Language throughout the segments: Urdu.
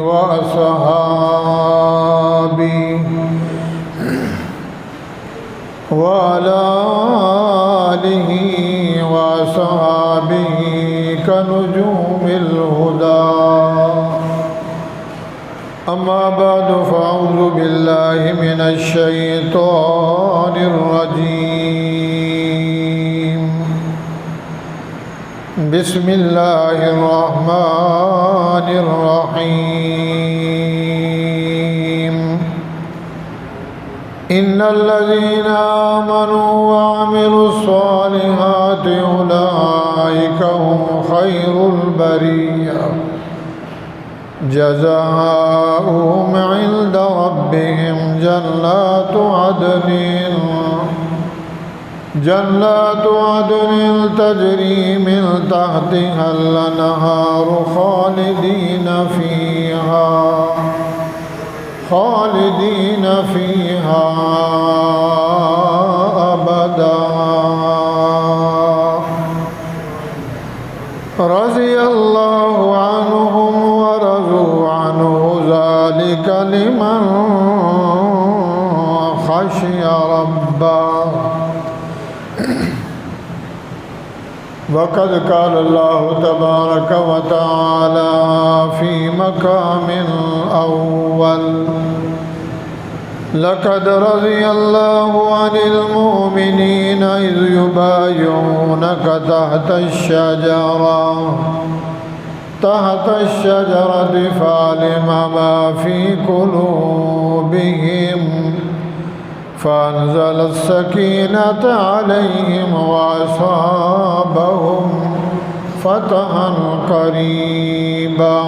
وأصحابه وعلى آله وأصحابه كنجوم الهدى. أما بعد فأعوذ بالله من الشيطان الرجيم. بسم الله الرحمن الرحيم. إن الذين آمنوا وعملوا الصالحات أولئك هم خير البرية جزاؤهم عند ربهم جنات عدن تجري من تحتها الأنهار خالدين فيها أبدا. رضي الله عنهم ورضوا عنه ذلك لمن خشي ربه. وقد قال الله تبارك وتعالى في مقام أول: لقد رضي الله عن المؤمنين إذ يبايعونك تحت الشجرة فعلم ما في قلوبهم فأنزل السكينة عليهم وأصابهم فتحا قريبا.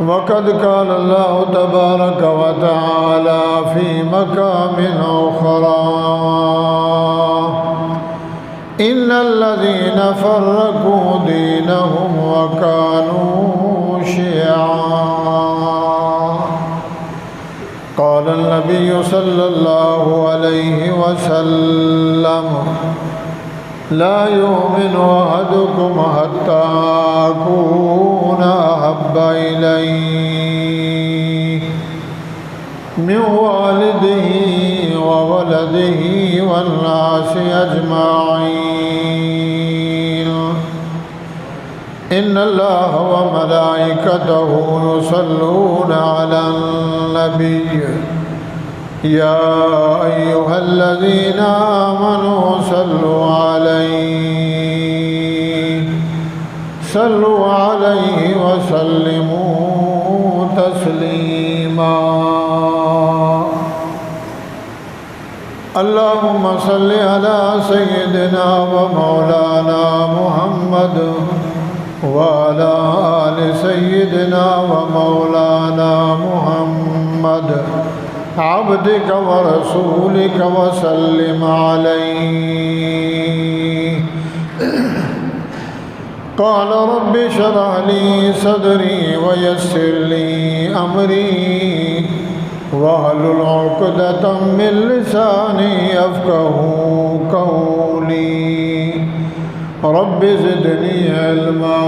وقد قال الله تبارك وتعالى في مقام أخرى: إن الذين فرقوا دينهم وكانوا شيعا. قال النبي صلى الله عليه وسلم: لا يؤمن أحدكم حتى أكون أحب إليه من والده وولده والناس أجمعين. إن الله وملائكته يصلون على النبي يا أيها الذين آمنوا صلوا عليه وسلموا تسليما. اللهم صل على سيدنا ومولانا محمد وعلى آل سيدنا ومولانا محمد عبدك ورسولك وسلم عليه. قال رب اشرح لي صدري ويسر لي أمري واحلل عقدة من لساني يفقهوا قولي. رب زدني علما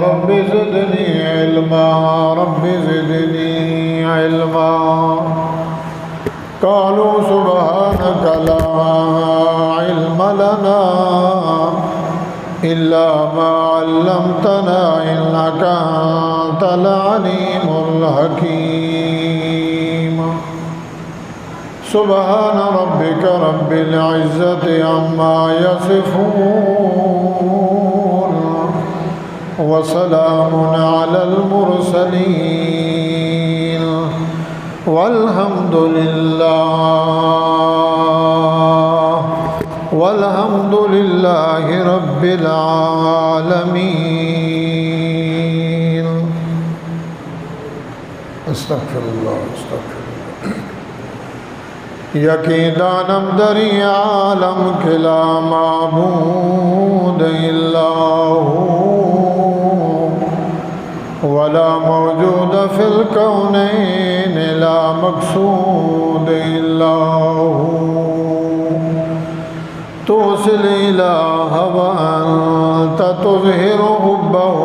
رب زدني علما رب زدني علما. قالوا سبحانك لا علم لنا إلا ما علمتنا إنك أنت العليم الحكيم. سبحان ربك رب العزة عما يصفون وسلام على المرسلين والحمد لله رب العالمين. استغفر الله. یقیناً دری عالم کے لا معبود الا هو ولا موجود فی الکونین لا مقصود الا هو توصل الہ وانت وأنت تظهر حبه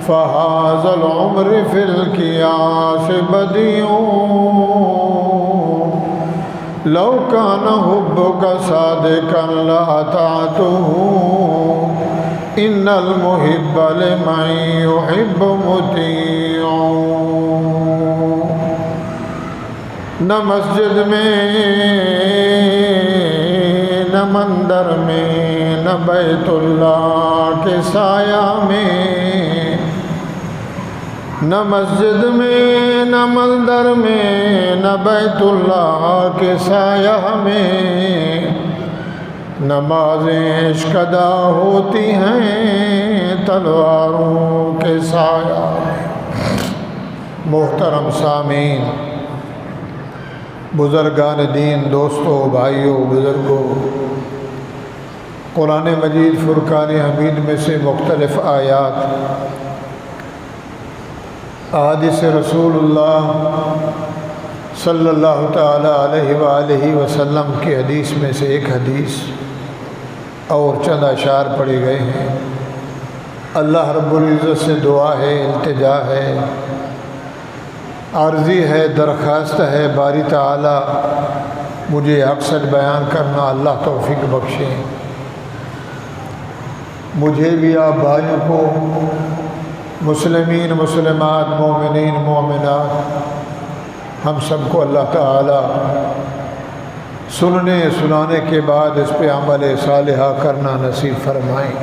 فهذا العمر في القياس بديع لو كان حبك صادقا لأطعته إن المحب لمن يحب مطيع. نہ مسجد میں نہ مندر میں نہ بیت اللہ کے سایہ میں، نہ مسجد میں نہ مندر میں نہ بیت اللہ کے سایہ میں نمازیں عشق ادا ہوتی ہیں تلواروں کے سایہ میں. محترم سامعین، بزرگان دین، دوستوں، بھائیوں، بزرگوں، قرآن مجید فرقان حمید میں سے مختلف آیات احادیث رسول اللہ صلی اللہ تعالیٰ علیہ وآلہ وسلم کی حدیث میں سے ایک حدیث اور چند اشعار پڑھے گئے ہیں. اللہ رب العزت سے دعا ہے، التجا ہے، عرضی ہے، درخواست ہے، باری تعالی مجھے اکثر بیان کرنا اللہ توفیق بخشیں. مجھے بھی آپ بھائیوں کو، مسلمین، مسلمات، مومنین، مومنات، ہم سب کو اللہ تعالی سننے سنانے کے بعد اس پہ عمل صالحہ کرنا نصیب فرمائیں.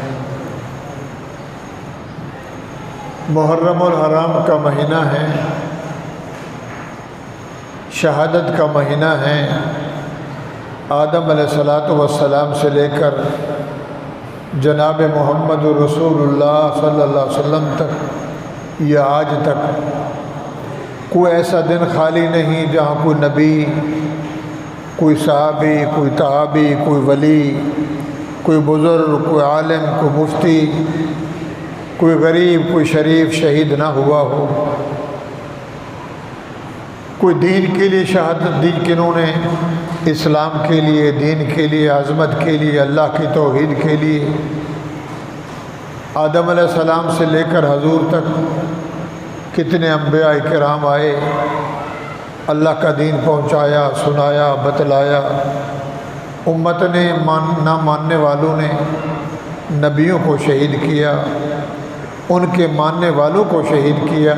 محرم الحرام کا مہینہ ہے، شہادت کا مہینہ ہے. آدم علیہ السلام سے لے کر جناب محمد رسول اللہ صلی اللہ علیہ وسلم تک یا آج تک کوئی ایسا دن خالی نہیں جہاں کوئی نبی، کوئی صحابی، کوئی تابعی، کوئی ولی، کوئی بزرگ، کوئی عالم، کوئی مفتی، کوئی غریب، کوئی شریف شہید نہ ہوا ہو. کوئی دین کے لیے شہادت دی کنہوں نے، اسلام کے لیے، دین کے لیے، عظمت کے لیے، اللہ کی توحید کے لیے. آدم علیہ السلام سے لے کر حضور تک کتنے انبیاء کرام آئے، اللہ کا دین پہنچایا، سنایا، بتلایا. امت نے نہ ماننے والوں نے نبیوں کو شہید کیا، ان کے ماننے والوں کو شہید کیا،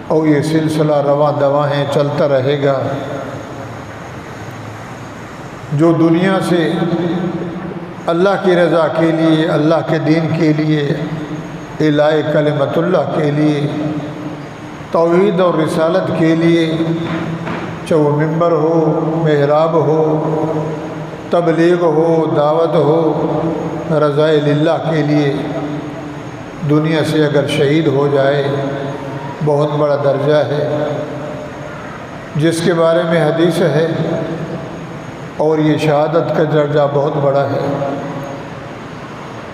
اور یہ سلسلہ رواں دواں ہے، چلتا رہے گا. جو دنیا سے اللہ کی رضا کے لیے، اللہ کے دین کے لیے، اعلاء کلمت اللہ کے لیے، توحید اور رسالت کے لیے، چاہے وہ ممبر ہو، محراب ہو، تبلیغ ہو، دعوت ہو، رضائے للہ کے لیے دنیا سے اگر شہید ہو جائے بہت بڑا درجہ ہے، جس کے بارے میں حدیث ہے. اور یہ شہادت کا درجہ بہت بڑا ہے.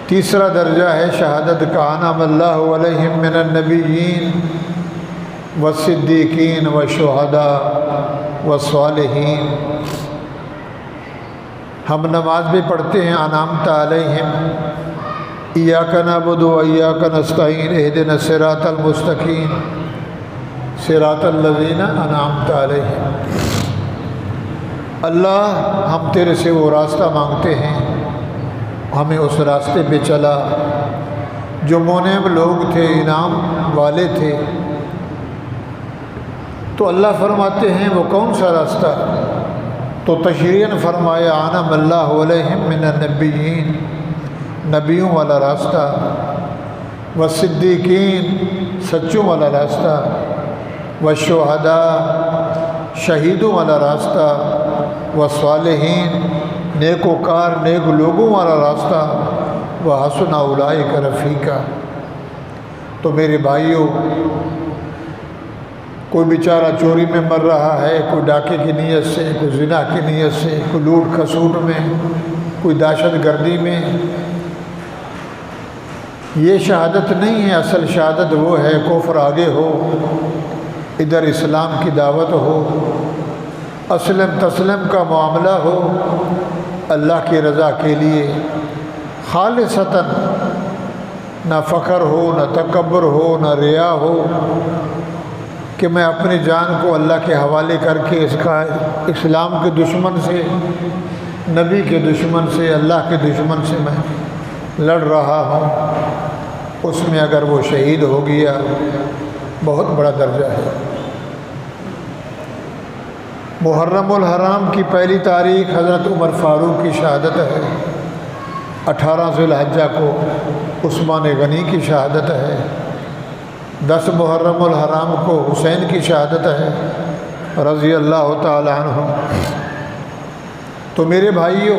تیسرا درجہ ہے شہادت کا، انعم اللہ علیہم من النبیین والصدیقین والشہداء والصالحین. ہم نماز بھی پڑھتے ہیں، انعمت علیہم، ایاک نعبد و ایاک نستعین اہدنا الصراط المستقیم صراط الذین انعمت علیہم. اللہ ہم تیرے سے وہ راستہ مانگتے ہیں، ہمیں اس راستے پہ چلا جو منعم لوگ تھے، انعام والے تھے. تو اللہ فرماتے ہیں وہ کون سا راستہ؟ تو تشریحاً فرمایا انعم اللہ علیہم من النبیین، نبیوں والا راستہ، والصدیقین، سچوں والا راستہ، والشہداء، شہیدوں والا راستہ، والصالحین، نیک وکار نیک لوگوں والا راستہ، وحسن اولئک رفیقا. تو میرے بھائیوں، کوئی بیچارہ چوری میں مر رہا ہے، کوئی ڈاکے کی نیت سے، کوئی زنا کی نیت سے، کوئی لوٹ کھسوٹ میں، کوئی دہشت گردی میں، یہ شہادت نہیں ہے. اصل شہادت وہ ہے کفر آگے ہو، ادھر اسلام کی دعوت ہو، اسلم تسلم کا معاملہ ہو، اللہ کی رضا کے لیے خالصتاً، نہ فخر ہو، نہ تکبر ہو، نہ ریا ہو، کہ میں اپنی جان کو اللہ کے حوالے کر کے اس کا اسلام کے دشمن سے، نبی کے دشمن سے، اللہ کے دشمن سے میں لڑ رہا ہوں، اس میں اگر وہ شہید ہو گیا بہت بڑا درجہ ہے۔ محرم الحرام کی پہلی تاریخ حضرت عمر فاروق کی شہادت ہے، 18 ذی الحجہ کو عثمان غنی کی شہادت ہے، 10 محرم الحرام کو حسین کی شہادت ہے رضی اللہ تعالی عنہ۔ تو میرے بھائیوں،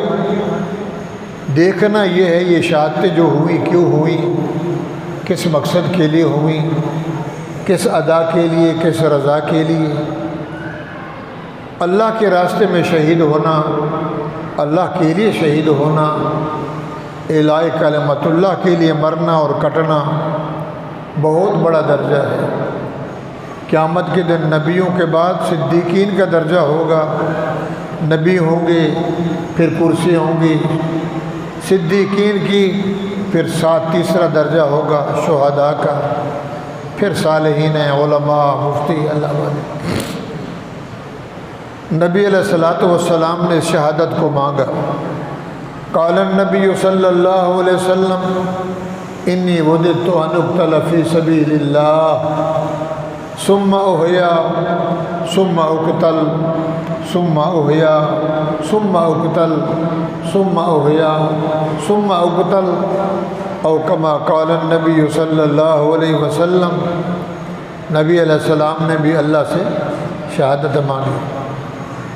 دیکھنا یہ ہے یہ شہادتیں جو ہوئی کیوں ہوئی، کس مقصد کے لیے ہوئی، کس ادا کے لیے، کس رضا کے لیے۔ اللہ کے راستے میں شہید ہونا، اللہ کے لیے شہید ہونا، اعلاء کلمت اللہ کے لیے مرنا اور کٹنا بہت بڑا درجہ ہے۔ قیامت کے دن نبیوں کے بعد صدیقین کا درجہ ہوگا، نبی ہوں گے، پھر کرسی ہوں گی صدیقین کی، پھر تیسرا درجہ ہوگا شہداء کا، پھر صالحین، علماء، مفتی، اللہ والے۔ نبی علیہ الصلوۃ والسلام نے شہادت کو مانگا۔ قال النبی صلی اللہ علیہ وسلم انی وددت ان اقتل فی سبیل اللہ ثم احیا ثم اقتل ثم احیا ثم اقتل ثم احیا ثم اقتل، او کما قال النبی صلی اللہ علیہ وسلم۔ نبی علیہ السلام نے بھی اللہ سے شہادت مانگی۔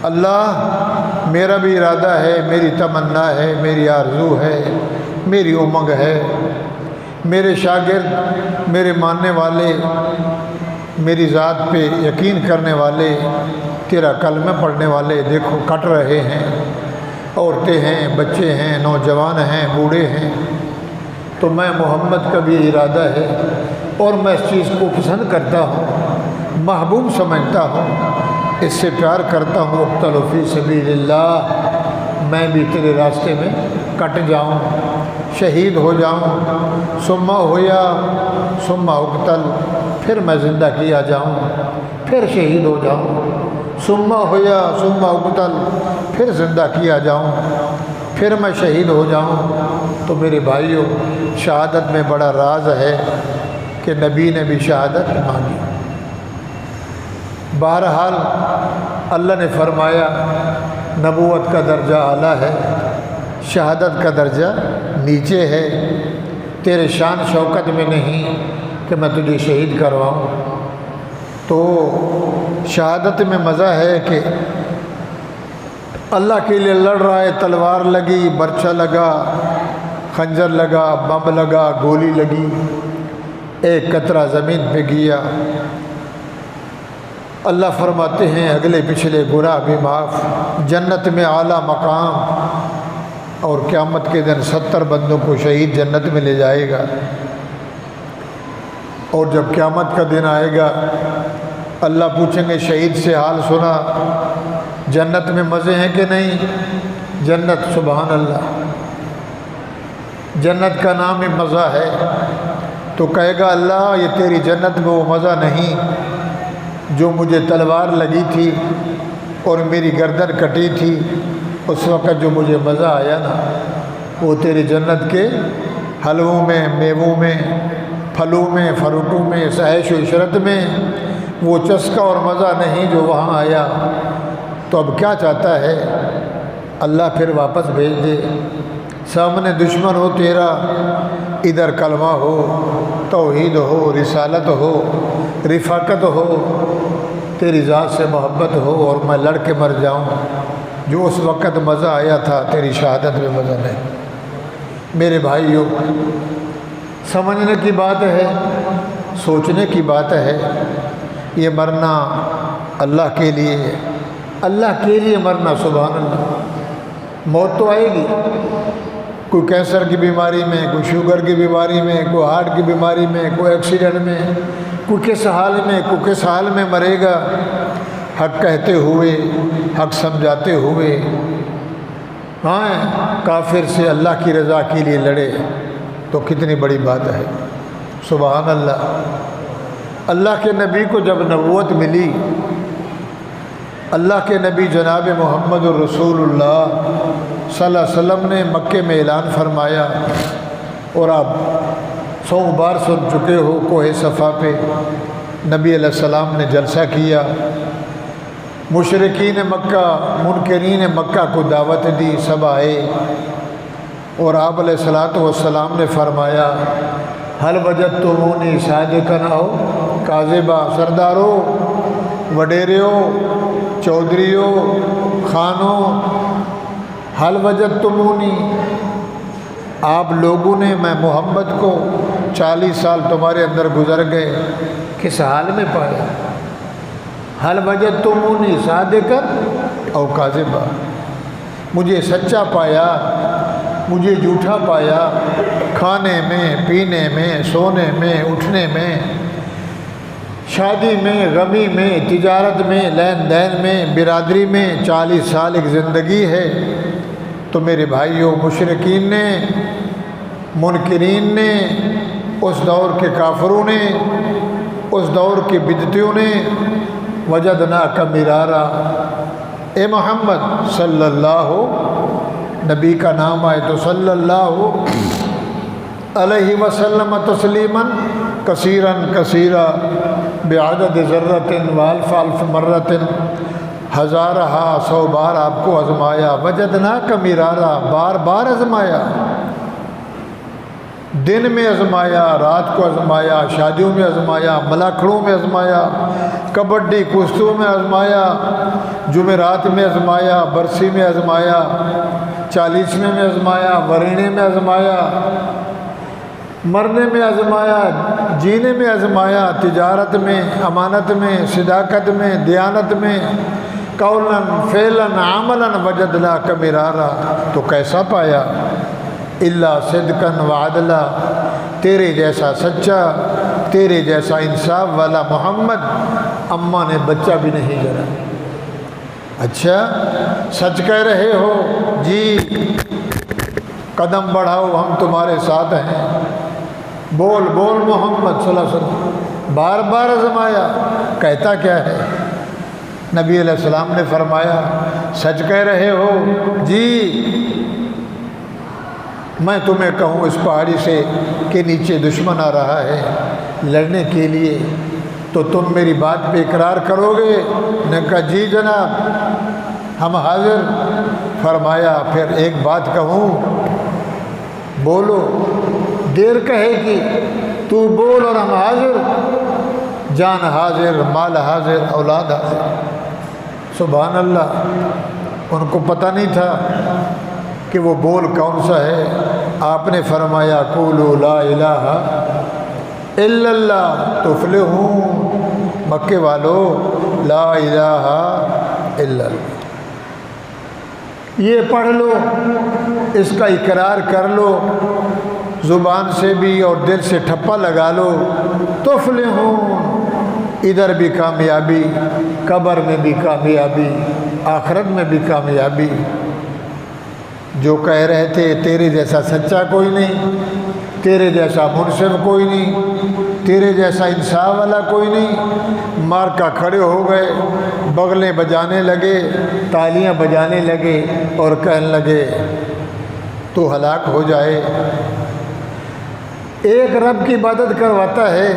اللہ، میرا بھی ارادہ ہے، میری تمنا ہے، میری آرزو ہے، میری امنگ ہے، میرے شاگرد، میرے ماننے والے، میری ذات پہ یقین کرنے والے، تیرا کلمہ پڑھنے والے دیکھو کٹ رہے ہیں، عورتیں ہیں، بچے ہیں، نوجوان ہیں، بوڑھے ہیں۔ تو میں محمد کا بھی ارادہ ہے اور میں اس چیز کو پسند کرتا ہوں، محبوب سمجھتا ہوں، اس سے پیار کرتا ہوں۔ اقتل فی سبیل اللہ، میں بھی تیرے راستے میں کٹ جاؤں، شہید ہو جاؤں۔ ثم ہویا ثم اقتل، پھر میں زندہ کیا جاؤں، پھر شہید ہو جاؤں۔ ثم ہویا ثم اقتل، پھر زندہ کیا جاؤں، پھر میں شہید ہو جاؤں۔ تو میرے بھائیوں، شہادت میں بڑا راز ہے کہ نبی نے بھی شہادت مانگی۔ بہرحال اللہ نے فرمایا نبوت کا درجہ اعلیٰ ہے، شہادت کا درجہ نیچے ہے، تیرے شان شوکت میں نہیں کہ میں تجھے شہید کرواؤں۔ تو شہادت میں مزہ ہے کہ اللہ کے لیے لڑ رہا ہے، تلوار لگی، برچھا لگا، خنجر لگا، بم لگا، گولی لگی، ایک قطرہ زمین پہ گیا۔ اللہ فرماتے ہیں اگلے پچھلے گناہ بھی معاف، جنت میں اعلیٰ مقام، اور قیامت کے دن 70 بندوں کو شہید جنت میں لے جائے گا۔ اور جب قیامت کا دن آئے گا، اللہ پوچھیں گے شہید سے حال سنا، جنت میں مزے ہیں کہ نہیں؟ جنت، سبحان اللہ، جنت کا نام ہی مزہ ہے۔ تو کہے گا اللہ یہ تیری جنت میں وہ مزہ نہیں جو مجھے تلوار لگی تھی اور میری گردن کٹی تھی، اس وقت جو مجھے مزہ آیا نا، وہ تیری جنت کے حلووں میں، میووں میں، پھلوں میں، فروٹوں میں، عیش و عشرت میں وہ چسکا اور مزہ نہیں جو وہاں آیا۔ تو اب کیا چاہتا ہے؟ اللہ پھر واپس بھیج دے، سامنے دشمن ہو تیرا، ادھر کلمہ ہو، توحید ہو، رسالت ہو، رفاقت ہو، تیری ذات سے محبت ہو، اور میں لڑ کے مر جاؤں۔ جو اس وقت مزہ آیا تھا تیری شہادت میں مزہ نہیں۔ میرے بھائیوں، سمجھنے کی بات ہے، سوچنے کی بات ہے، یہ مرنا اللہ کے لیے، اللہ کے لیے مرنا، سبحان اللہ۔ موت تو آئے گی، کوئی کینسر کی بیماری میں، کوئی شوگر کی بیماری میں، کوئی ہارٹ کی بیماری میں، کوئی ایکسیڈنٹ میں، کوئی کس حال میں، کوئی کس حال میں مرے گا، حق کہتے ہوئے، حق سمجھاتے ہوئے، ہاں کافر سے اللہ کی رضا کے لیے لڑے تو کتنی بڑی بات ہے۔ سبحان اللہ۔ اللہ کے نبی کو جب نبوت ملی، اللہ کے نبی جناب محمد الرسول اللہ صلی اللہ علیہ وسلم نے مکے میں اعلان فرمایا، اور آپ 100 بار سن چکے ہو، کوہ صفا پہ نبی علیہ السلام نے جلسہ کیا، مشرکین مکہ منکرین مکہ کو دعوت دی، سب آئے، اور آپ علیہ الصلوۃ والسلام نے فرمایا حل وجدتمونی صادقا او کاذبا، سردارو، وڈیریو، چودھریو، خانوں، حل وجدتمونی، آپ لوگوں نے میں محمد کو 40 سال تمہارے اندر گزر گئے، کس حال میں پایا؟ حل وجدتمونی صادقا او کاذبا، مجھے سچا پایا، مجھے جھوٹا پایا، کھانے میں، پینے میں، سونے میں، اٹھنے میں، شادی میں، غمی میں، تجارت میں، لین دین میں، برادری میں 40 سال ایک زندگی ہے۔ تو میرے بھائیوں، مشرکین نے، منکرین نے، اس دور کے کافروں نے، اس دور کے بدعتیوں نے وجدناک مرارا، اے محمد صلی اللہ، نبی کا نام آئے تو صلی اللہ علیہ وسلم تسلیما کثیراً کثیرا بعدد ذرۃ والف الف مرۃ، ہزارہا 100 بار آپ کو آزمایا، وجدناک مرارا، بار بار آزمایا، دن میں آزمایا، رات کو آزمایا، شادیوں میں آزمایا، ملاکھڑوں میں آزمایا، کبڈی کشتیوں میں آزمایا، جمعرات میں آزمایا، برسی میں آزمایا، 40ویں میں آزمایا، ورینے میں آزمایا، مرنے میں آزمایا، جینے میں آزمایا، تجارت میں، امانت میں، صداقت میں، دیانت میں، قولاً فعلاً عملاً وجدناک مرارا، تو کیسا پایا؟ الا صدقاً وعدلا، تیرے جیسا سچا، تیرے جیسا انصاف والا محمد اماں نے بچہ بھی نہیں جرا۔ اچھا سچ کہہ رہے ہو؟ جی، قدم بڑھاؤ، ہم تمہارے ساتھ ہیں، بول بول محمد صلی اللہ علیہ وسلم، بار بار آزمایا، کہتا کیا ہے؟ نبی علیہ السلام نے فرمایا سچ کہہ رہے ہو؟ جی، میں تمہیں کہوں اس پہاڑی سے کہ نیچے دشمن آ رہا ہے لڑنے کے لیے، تو تم میری بات پہ اقرار کرو گے؟ نے کہا جی جناب، ہم حاضر۔ فرمایا پھر ایک بات کہوں، بولو، دیر کہے گی، تو بول اور ہم حاضر، جان حاضر، مال حاضر، اولاد حاضر۔ سبحان اللہ۔ ان کو پتہ نہیں تھا کہ وہ بول کون سا ہے۔ آپ نے فرمایا قولوا لا الہ الا اللہ تفلحون، مکے والو لا الہ الا اللہ، یہ پڑھ لو، اس کا اقرار کر لو، زبان سے بھی اور دل سے ٹھپا لگا لو، تفلحون، ادھر بھی کامیابی، قبر میں بھی کامیابی، آخرت میں بھی کامیابی۔ جو کہہ رہے تھے تیرے جیسا سچا کوئی نہیں، تیرے جیسا منصف کوئی نہیں، تیرے جیسا انصاف والا کوئی نہیں، مار کا کھڑے ہو گئے، بغلیں بجانے لگے، تالیاں بجانے لگے اور کہنے لگے تو ہلاک ہو جائے۔ ایک رب کی عبادت کرواتا ہے،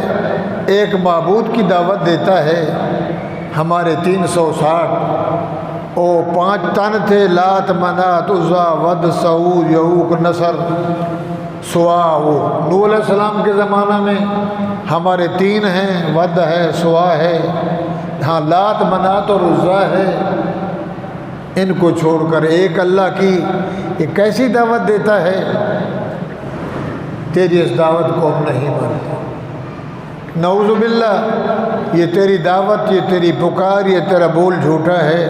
ایک معبود کی دعوت دیتا ہے۔ ہمارے 360 او 5 تن تھے، لات، منات، عزا، ود، سعود، یعوق، نصر، سوا۔ وہ نوح علیہ السلام کے زمانہ میں ہمارے 3 ہیں، ود ہے، سوا ہے، ہاں لات، منات اور عزا ہے۔ ان کو چھوڑ کر ایک اللہ کی یہ کیسی دعوت دیتا ہے؟ تیری اس دعوت کو ہم نہیں مانتے، نعوذ باللہ، یہ تیری دعوت، یہ تیری پکار، یہ تیرا بول جھوٹا ہے۔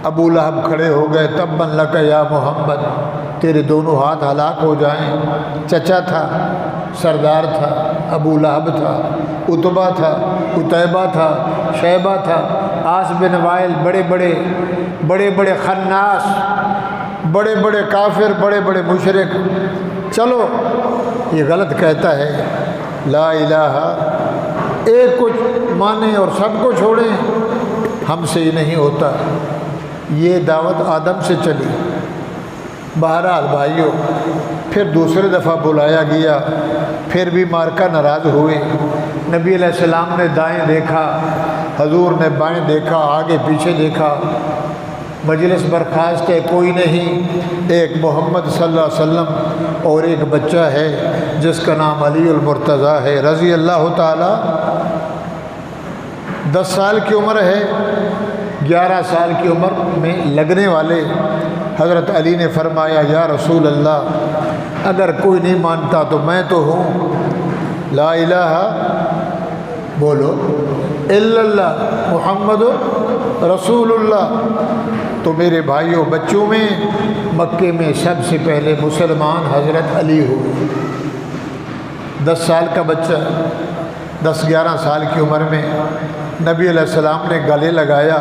ابو لہب کھڑے ہو گئے، تبا لک یا محمد، تیرے دونوں ہاتھ ہلاک ہو جائیں۔ چچا تھا، سردار تھا، ابو لہب تھا، عتبہ تھا، عتیبہ تھا، شیبہ تھا، عاص بن وائل، بڑے بڑے خناس، بڑے بڑے کافر، بڑے بڑے مشرک، چلو یہ غلط کہتا ہے لا الہ، ایک کچھ مانیں اور سب کو چھوڑیں، ہم سے یہ نہیں ہوتا۔ یہ دعوت آدم سے چلی۔ بہرحال بھائیوں، پھر دوسرے دفعہ بلایا گیا، پھر بھی مارکا ناراض ہوئے۔ نبی علیہ السلام نے دائیں دیکھا، حضور نے بائیں دیکھا، آگے پیچھے دیکھا، مجلس برخاست ہے، کوئی نہیں، ایک محمد صلی اللہ علیہ وسلم اور ایک بچہ ہے جس کا نام علی المرتضیٰ ہے رضی اللہ تعالی۔ 10 سال کی عمر ہے، 11 سال کی عمر میں لگنے والے حضرت علی نے فرمایا یا رسول اللہ، اگر کوئی نہیں مانتا تو میں تو ہوں، لا الہ بولو الا اللہ محمد رسول اللہ۔ تو میرے بھائیوں، بچوں میں مکے میں سب سے پہلے مسلمان حضرت علی ہوئے۔ 10 سال کا بچہ، 10-11 سال کی عمر میں نبی علیہ السلام نے گلے لگایا،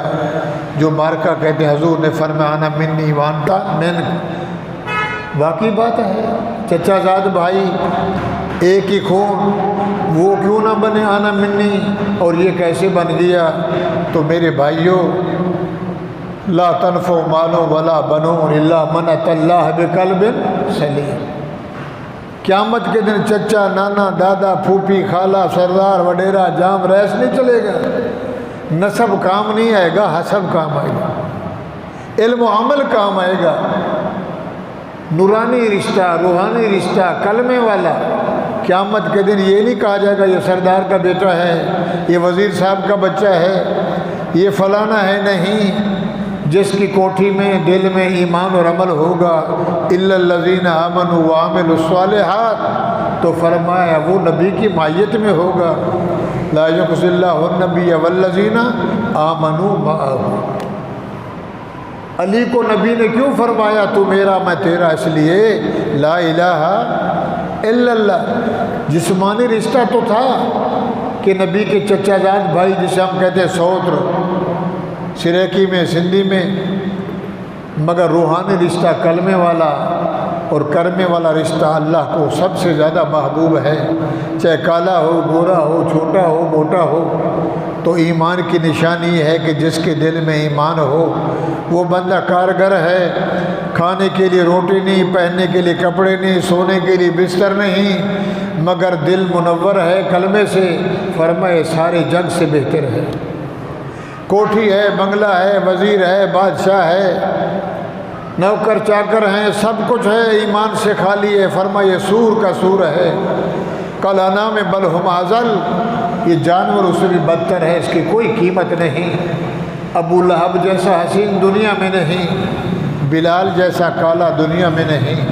جو مارکا کہتے ہیں، حضور نے فرمایا انا منی وانتا من۔ واقعی بات ہے، چچا زاد بھائی ایک ہی خون، وہ کیوں نہ بنے انا منی، اور یہ کیسے بن گیا؟ تو میرے بھائیوں، لا تنفع مال ولا بنون الا من اتى اللہ بقلب سلیم۔ قیامت کے دن چچا، نانا، دادا، پھوپھی، خالہ، سردار، وڈیرا، جام ریس نہیں چلے گا، نسب کام نہیں آئے گا، حسب کام آئے گا، علم و عمل کام آئے گا، نورانی رشتہ، روحانی رشتہ، کلمے والا۔ قیامت کے دن یہ نہیں کہا جائے گا یہ سردار کا بیٹا ہے، یہ وزیر صاحب کا بچہ ہے، یہ فلانا ہے، نہیں، جس کی کوٹھی میں دل میں ایمان اور عمل ہوگا الا الذین آمنوا وعملوا الصالحات، تو فرمایا وہ نبی کی معیت میں ہوگا، لا یخزی اللہ النبی والذین آمنوا معہ۔ علی کو نبی نے کیوں فرمایا تو میرا میں تیرا؟ اس لیے لا الہ الا اللہ۔ جسمانی رشتہ تو تھا کہ نبی کے چچا زاد بھائی، جسے ہم کہتے ہیں سوتر، سریکی میں، سندھی میں، مگر روحانی رشتہ، کلمے والا اور کرنے والا رشتہ اللہ کو سب سے زیادہ محبوب ہے، چاہے کالا ہو، گورا ہو، چھوٹا ہو، موٹا ہو۔ تو ایمان کی نشانی ہے کہ جس کے دل میں ایمان ہو وہ بندہ کارگر ہے، کھانے کے لیے روٹی نہیں، پہننے کے لیے کپڑے نہیں، سونے کے لیے بستر نہیں، مگر دل منور ہے کلمے سے، فرمائے سارے جگ سے بہتر ہے۔ کوٹھی ہے، بنگلہ ہے، وزیر ہے، بادشاہ ہے، نوکر چاکر ہیں، سب کچھ ہے، ایمان سے خالی ہے، فرمائے سور کا سور ہے، کل انام بل ہم اضل، یہ جانور اس سے بھی بدتر ہے، اس کی کوئی قیمت نہیں۔ ابو لہب جیسا حسین دنیا میں نہیں، بلال جیسا کالا دنیا میں نہیں،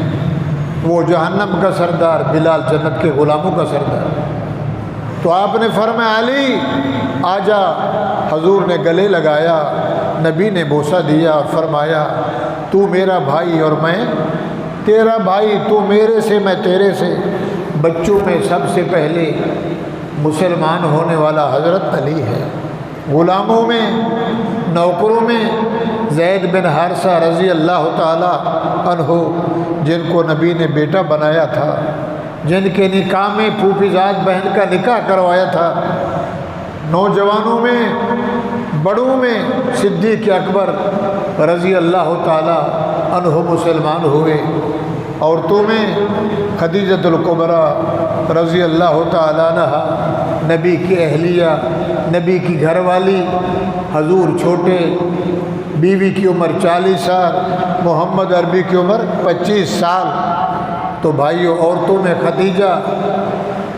وہ جہنم کا سردار، بلال جنت کے غلاموں کا سردار۔ تو آپ نے فرمایا علی آجا، حضور نے گلے لگایا، نبی نے بوسہ دیا، فرمایا تو میرا بھائی اور میں تیرا بھائی، تو میرے سے میں تیرے سے۔ بچوں میں سب سے پہلے مسلمان ہونے والا حضرت علی ہے، غلاموں میں، نوکروں میں زید بن حارثہ رضی اللہ تعالی عنہ، جن کو نبی نے بیٹا بنایا تھا، جن کے نکاح میں پھوپھی زاد بہن کا نکاح کروایا تھا۔ نوجوانوں میں، بڑوں میں صدیق اکبر رضی اللہ تعالی عنہ مسلمان ہوئے، عورتوں میں خدیجۃ الکبریٰ رضی اللہ تعالی عنہا، نبی کی اہلیہ، نبی کی گھر والی، حضور چھوٹے، بیوی کی عمر 40 سال، محمد عربی کی عمر 25 سال۔ تو بھائیوں، عورتوں میں خدیجہ،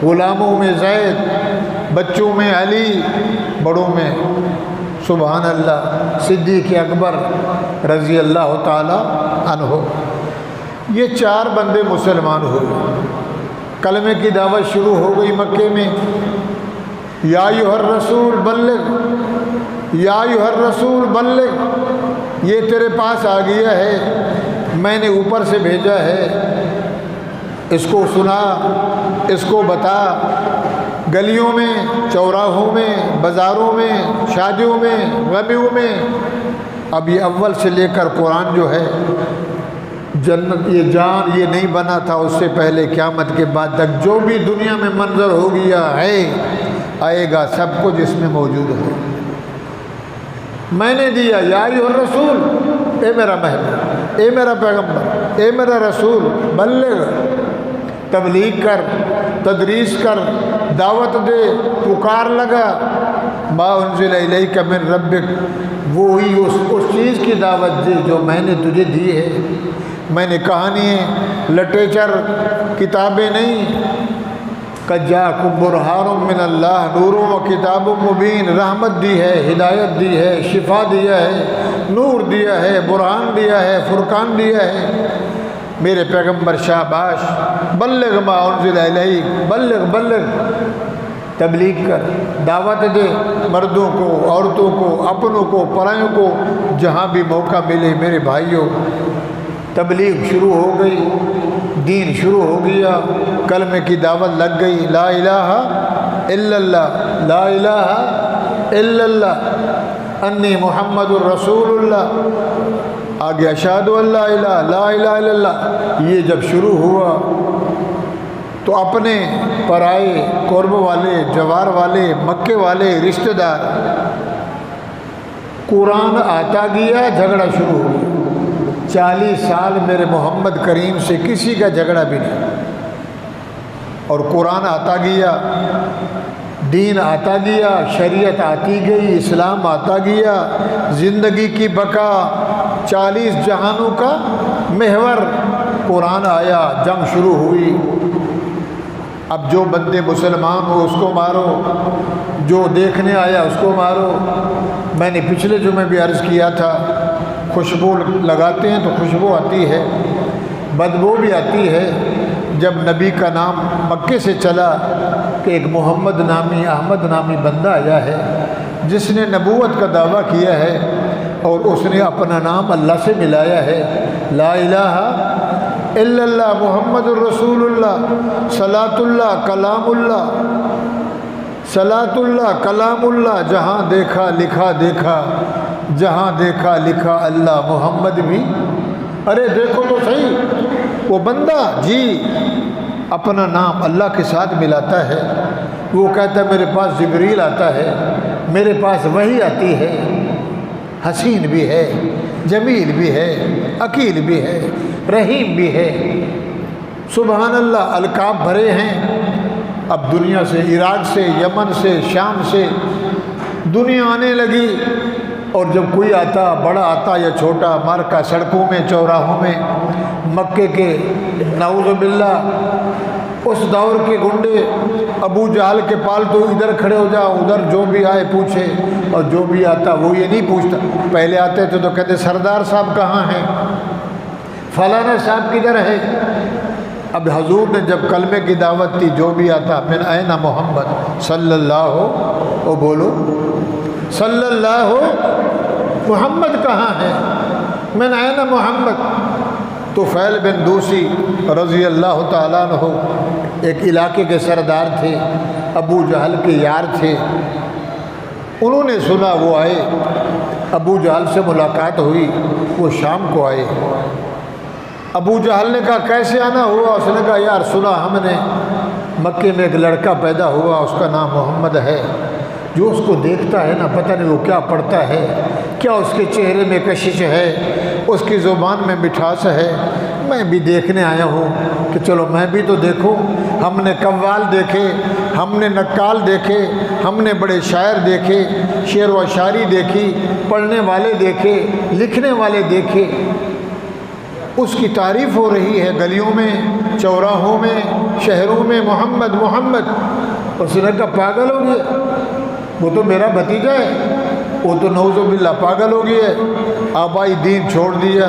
غلاموں میں زید، بچوں میں علی، بڑوں میں سبحان اللہ صدیق اکبر رضی اللہ تعالی عنہ۔ یہ 4 بندے مسلمان ہوئے، کلمے کی دعوت شروع ہو گئی مکے میں۔ یا ایھا الرسول بلغ، یا ایھا الرسول بلغ، یہ تیرے پاس آ گیا ہے، میں نے اوپر سے بھیجا ہے، اس کو سنا، اس کو بتا۔ گلیوں میں، چوراہوں میں، بازاروں میں، شادیوں میں، غمیوں میں، اب یہ اول سے لے کر قرآن جو ہے جنت یہ جان یہ نہیں بنا تھا اس سے پہلے، قیامت کے بعد تک جو بھی دنیا میں منظر ہو گیا ہے آئے گا، سب کچھ اس میں موجود ہے۔ میں نے دیا، یا ایھا الرسول، اے میرا محبوب، اے میرا پیغمبر، اے میرا رسول، بلغ، تبلیغ کر، تدریس کر، دعوت دے، پکار لگا، ما انزل الیک من ربک، وہی اس چیز کی دعوت دے جو میں نے تجھے دی ہے۔ میں نے کہانیاں، لٹریچر، کتابیں نہیں، قد جاءکم برہان من اللہ نور و کتاب مبین، رحمت دی ہے، ہدایت دی ہے، شفا دیا ہے، نور دیا ہے، برہان دیا ہے، فرقان دیا ہے۔ میرے پیغمبر شاباش، بلغ ما انزل الیک، بلغ بلغ، تبلیغ کر، دعوت دے، مردوں کو، عورتوں کو، اپنوں کو، پرایوں کو، جہاں بھی موقع ملے۔ میرے بھائیوں، تبلیغ شروع ہو گئی، دین شروع ہو گیا، کلمے کی دعوت لگ گئی، لا الہ الا اللہ، لا الہ الا اللہ، انی محمد الرسول اللہ، آگے اشہد ان لا الہ، لا الہ الا اللہ۔ یہ جب شروع ہوا تو اپنے پرائے، قرب والے، جوار والے، مکے والے، رشتہ دار، قرآن آتا گیا، جھگڑا شروع ہو گیا۔ 40 سال میرے محمد کریم سے کسی کا جھگڑا بھی نہیں، اور قرآن آتا گیا، دین آتا گیا، شریعت آتی گئی، اسلام آتا گیا، زندگی کی بقا، 40 جہانوں کا محور قرآن آیا، جنگ شروع ہوئی۔ اب جو بندے مسلمان ہو اس کو مارو، جو دیکھنے آیا اس کو مارو۔ میں نے پچھلے جمعے بھی عرض کیا تھا، خوشبو لگاتے ہیں تو خوشبو آتی ہے، بدبو بھی آتی ہے۔ جب نبی کا نام مکے سے چلا کہ ایک محمد نامی، احمد نامی بندہ آیا ہے جس نے نبوت کا دعویٰ کیا ہے، اور اس نے اپنا نام اللہ سے ملایا ہے، لا الہ الا اللہ محمد الرسول اللہ، صلاۃ اللہ کلام اللہ، صلاۃ اللہ کلام اللہ، جہاں دیکھا لکھا دیکھا، جہاں دیکھا لکھا اللہ، محمد بھی، ارے دیکھو تو صحیح، وہ بندہ جی اپنا نام اللہ کے ساتھ ملاتا ہے۔ وہ کہتا ہے میرے پاس جبریل آتا ہے، میرے پاس وحی آتی ہے، حسین بھی ہے، جمیل بھی ہے، عقیل بھی ہے، رحیم بھی ہے، سبحان اللہ، القاب بھرے ہیں۔ اب دنیا سے، عراق سے، یمن سے، شام سے دنیا آنے لگی، اور جب کوئی آتا، بڑا آتا یا چھوٹا، مارکا سڑکوں میں، چوراہوں میں، مکے کے نعوذ باللہ اس دور کے گنڈے، ابو جہل کے پالتو، ادھر کھڑے ہو جاؤ، ادھر جو بھی آئے پوچھے، اور جو بھی آتا وہ یہ نہیں پوچھتا۔ پہلے آتے تھے تو کہتے سردار صاحب کہاں ہیں، فلانا صاحب کدھر ہے۔ اب حضور نے جب کلمے کی دعوت دی، جو بھی آتا، من این محمد صلی اللہ ہو، وہ بولو صلی اللہ ہو، محمد کہاں ہے، من این محمد۔ طفیل بن دوسی رضی اللہ تعالیٰ عنہ ایک علاقے کے سردار تھے، ابو جہل کے یار تھے۔ انہوں نے سنا، وہ آئے، ابو جہل سے ملاقات ہوئی، وہ شام کو آئے۔ ابو جہل نے کہا کیسے آنا ہوا؟ اس نے کہا یار سنا ہم نے، مکے میں ایک لڑکا پیدا ہوا، اس کا نام محمد ہے، جو اس کو دیکھتا ہے نا، پتہ نہیں وہ کیا پڑھتا ہے، کیا اس کے چہرے میں کشش ہے، اس کی زبان میں مٹھاس ہے۔ میں بھی دیکھنے آیا ہوں کہ چلو میں بھی تو دیکھوں۔ ہم نے قوال دیکھے، ہم نے نقال دیکھے، ہم نے بڑے شاعر دیکھے، شعر و شاعری دیکھی، پڑھنے والے دیکھے، لکھنے والے دیکھے۔ اس کی تعریف ہو رہی ہے گلیوں میں، چوراہوں میں، شہروں میں، محمد محمد۔ اس نے کہا پاگل ہو گیا، وہ تو میرا بھتیجا ہے، وہ تو نعوذ باللہ پاگل ہو گیا ہے، آبائی دین چھوڑ دیا،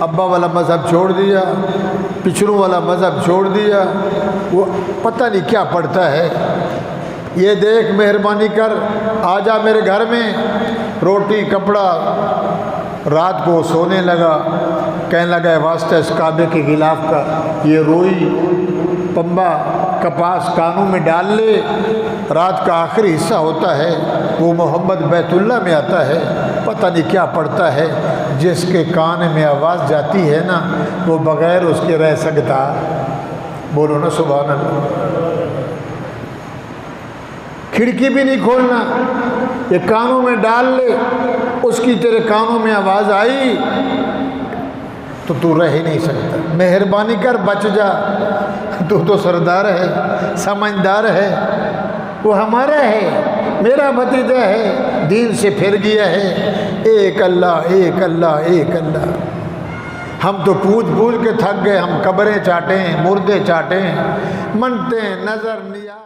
ابا والا مذہب چھوڑ دیا، پچھڑوں والا مذہب چھوڑ دیا، وہ پتہ نہیں کیا پڑھتا ہے۔ یہ دیکھ مہربانی کر، آ جا میرے گھر میں، روٹی کپڑا۔ رات کو سونے لگا، کہنے لگا ہے واسطہ اس کعبے کے غلاف کا، یہ روئی پنبا کپاس کانوں میں ڈال لے، رات کا آخری حصہ ہوتا ہے، وہ محمد بیت اللہ میں آتا ہے، پتہ نہیں کیا پڑھتا ہے، جس کے کان میں آواز جاتی ہے نا وہ بغیر اس کے رہ سکتا؟ بولو نا سبحان اللہ۔ کھڑکی بھی نہیں کھولنا، یہ کانوں میں ڈال لے، اس کی تیرے کانوں میں آواز آئی تو تو رہ ہی نہیں سکتا۔ مہربانی کر بچ جا، تو سردار ہے، سمجھدار ہے، وہ ہمارا ہے، میرا بھتیجا ہے، دین سے پھر گیا ہے۔ ایک اللہ، ایک اللہ، ایک اللہ۔ ہم تو پوچھ کے تھک گئے، ہم قبریں چاٹیں، مردے چاٹیں، منتے نظر نہیں آ